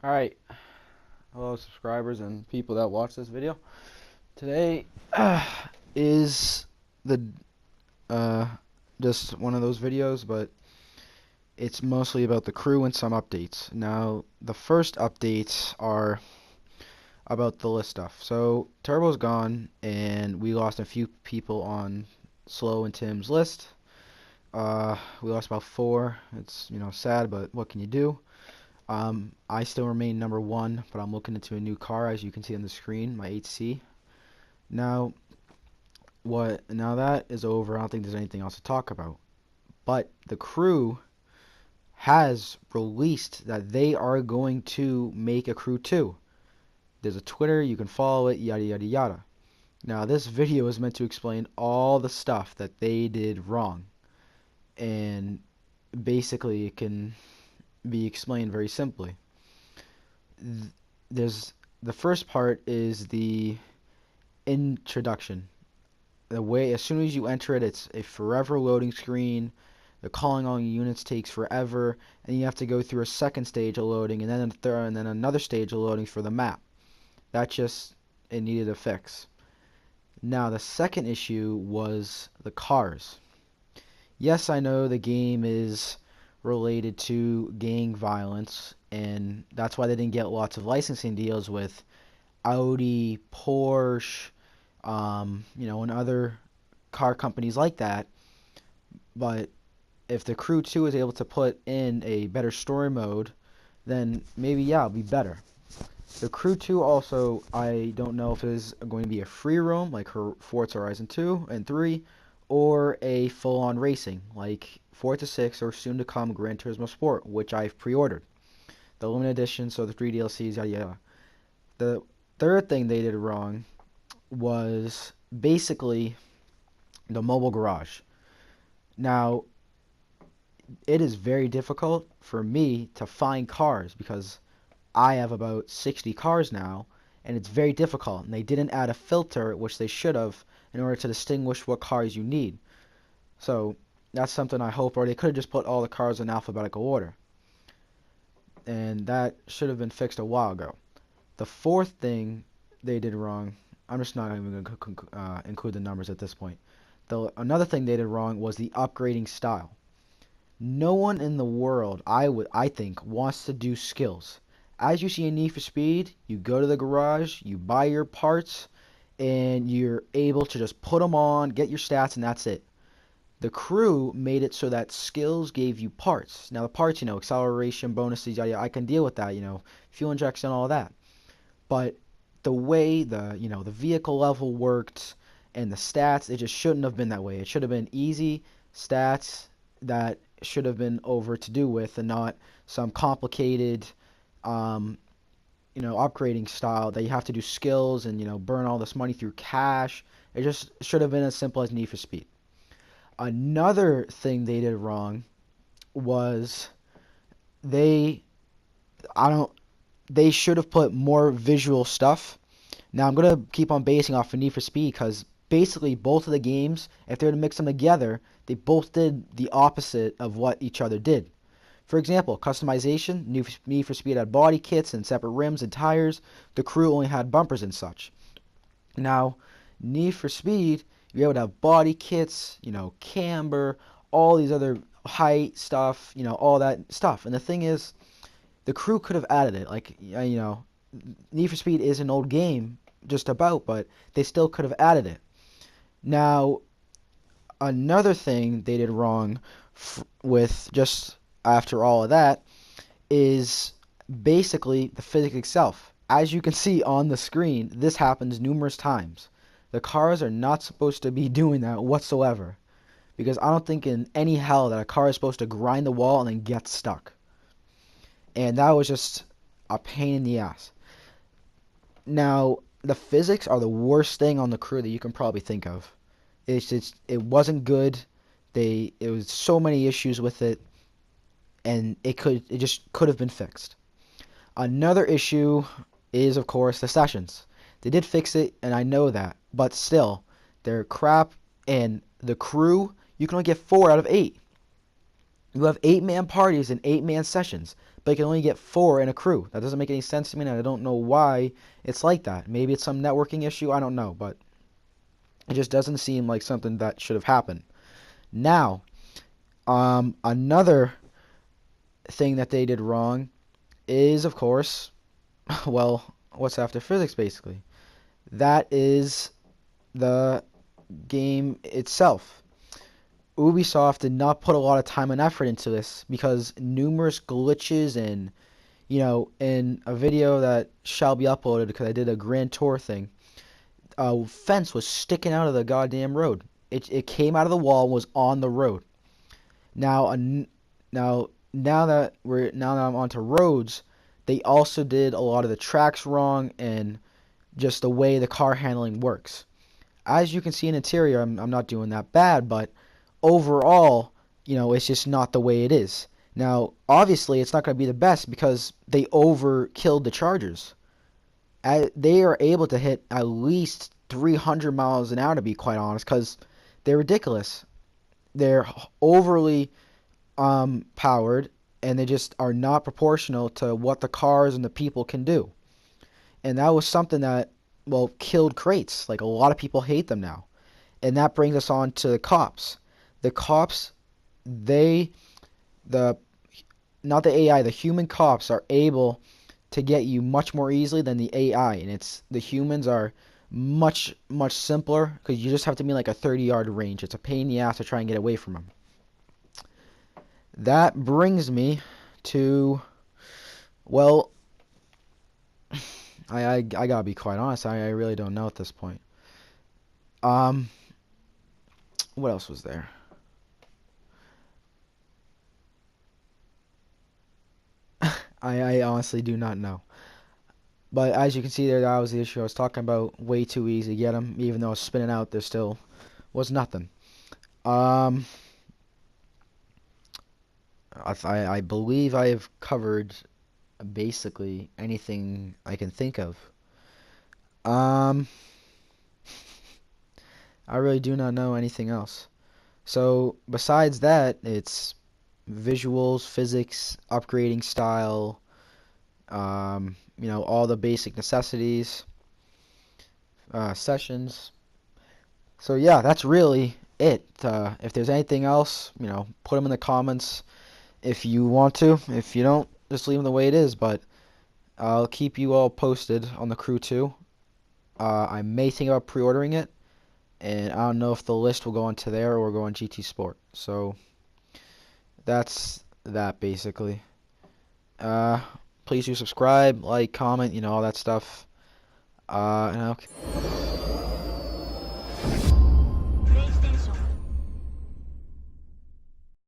Alright, hello subscribers and people that watch this video. Today is the uh, just one of those videos, but it's mostly about the crew and some updates. Now, the first updates are about the list stuff. So, Turbo's gone, and we lost a few people on Slow and Tim's list. We lost about 4. It's, sad, but what can you do? I still remain number 1, but I'm looking into a new car, as you can see on the screen, my 8C. Now, now that is over, I don't think there's anything else to talk about. But the crew has released that they are going to make a crew 2. There's a Twitter, you can follow it, yada yada yada. Now, this video is meant to explain all the stuff that they did wrong. And basically, it can be explained very simply. There's the first part is the introduction. The way, as soon as you enter it, it's a forever loading screen. The calling all units takes forever, and you have to go through a second stage of loading, and then a third, and then another stage of loading for the map. It needed a fix. Now, the second issue was the cars. Yes, I know the game is related to gang violence, and that's why they didn't get lots of licensing deals with Audi, Porsche, and other car companies like that. But if the Crew 2 is able to put in a better story mode, then maybe, yeah, it'll be better. The Crew 2 also, I don't know if it is going to be a free roam, like her Forza Horizon 2 and 3, or a full-on racing, like Forza 6 or soon-to-come Gran Turismo Sport, which I've pre-ordered. The limited edition, so the 3 DLCs, yada yada. The third thing they did wrong was basically the mobile garage. Now, it is very difficult for me to find cars because I have about 60 cars now, and it's very difficult. And they didn't add a filter, which they should have, in order to distinguish what cars you need. So that's something I hope, or they could have just put all the cars in alphabetical order. And that should have been fixed a while ago. The fourth thing they did wrong, I'm just not even going to include the numbers at this point. Another thing they did wrong was the upgrading style. No one in the world, I think, wants to do skills. As you see in Need for Speed, you go to the garage, you buy your parts, and you're able to just put them on, get your stats, and that's it. The Crew made it so that skills gave you parts. Now the parts, acceleration, bonuses, yada, I can deal with that, fuel injection, all that. But the way the vehicle level worked and the stats, it just shouldn't have been that way. It should have been easy stats that should have been over to do with, and not some complicated upgrading style that you have to do skills and burn all this money through cash. It just should have been as simple as Need for Speed. Another thing they did wrong was they should have put more visual stuff. Now I'm gonna keep on basing off of Need for Speed because basically both of the games, if they were to mix them together, they both did the opposite of what each other did. For example, customization, Need for Speed had body kits and separate rims and tires. The Crew only had bumpers and such. Now, Need for Speed, you're able to have body kits, camber, all these other height stuff, all that stuff. And the thing is, the Crew could have added it. Like, Need for Speed is an old game, just about, but they still could have added it. Now, another thing they did wrong with just after all of that is basically the physics itself. As you can see on the screen, this happens numerous times. The cars are not supposed to be doing that whatsoever, because I don't think in any hell that a car is supposed to grind the wall and then get stuck. And that was just a pain in the ass. Now, the physics are the worst thing on the Crew that you can probably think of. It wasn't good. It was so many issues with it, and it just could have been fixed. Another issue is, of course, the sessions. They did fix it, and I know that, but still, they're crap. And the Crew, you can only get 4 out of 8. You have 8-man parties and 8-man sessions, but you can only get 4 in a crew. That doesn't make any sense to me, and I don't know why it's like that. Maybe it's some networking issue, I don't know, but it just doesn't seem like something that should have happened. Now, another thing that they did wrong is, of course, well, what's after physics, basically. That is the game itself. Ubisoft did not put a lot of time and effort into this because numerous glitches and, in a video that shall be uploaded because I did a grand tour thing, a fence was sticking out of the goddamn road. It came out of the wall and was on the road. Now, now that I'm onto roads, they also did a lot of the tracks wrong and just the way the car handling works. As you can see in interior, I'm not doing that bad, but overall, it's just not the way it is. Now, obviously, it's not going to be the best because they overkilled the Chargers. They are able to hit at least 300 miles an hour, to be quite honest, because they're ridiculous. They're overly powered, and they just are not proportional to what the cars and the people can do. And that was something that, well, killed crates. Like, a lot of people hate them now. And that brings us on to the cops. The cops, they, the, not the AI, the human cops are able to get you much more easily than the AI. And the humans are much, much simpler because you just have to be like a 30-yard range. It's a pain in the ass to try and get away from them. That brings me to, well, I gotta be quite honest. I really don't know at this point. What else was there? I honestly do not know. But as you can see there, that was the issue I was talking about. Way too easy to get them. Even though I was spinning out, there still was nothing. Um, I believe I have covered basically anything I can think of. Um, I really do not know anything else. So besides that, it's visuals, physics, upgrading style, all the basic necessities, sessions. So yeah, that's really it. If there's anything else, put them in the comments if you want to. If you don't, just leave them the way it is. But I'll keep you all posted on the Crew 2. I may think about pre-ordering it, and I don't know if the list will go into there or go on GT Sport. So that's that basically. Uh, Please do subscribe, like, comment, all that stuff. And okay.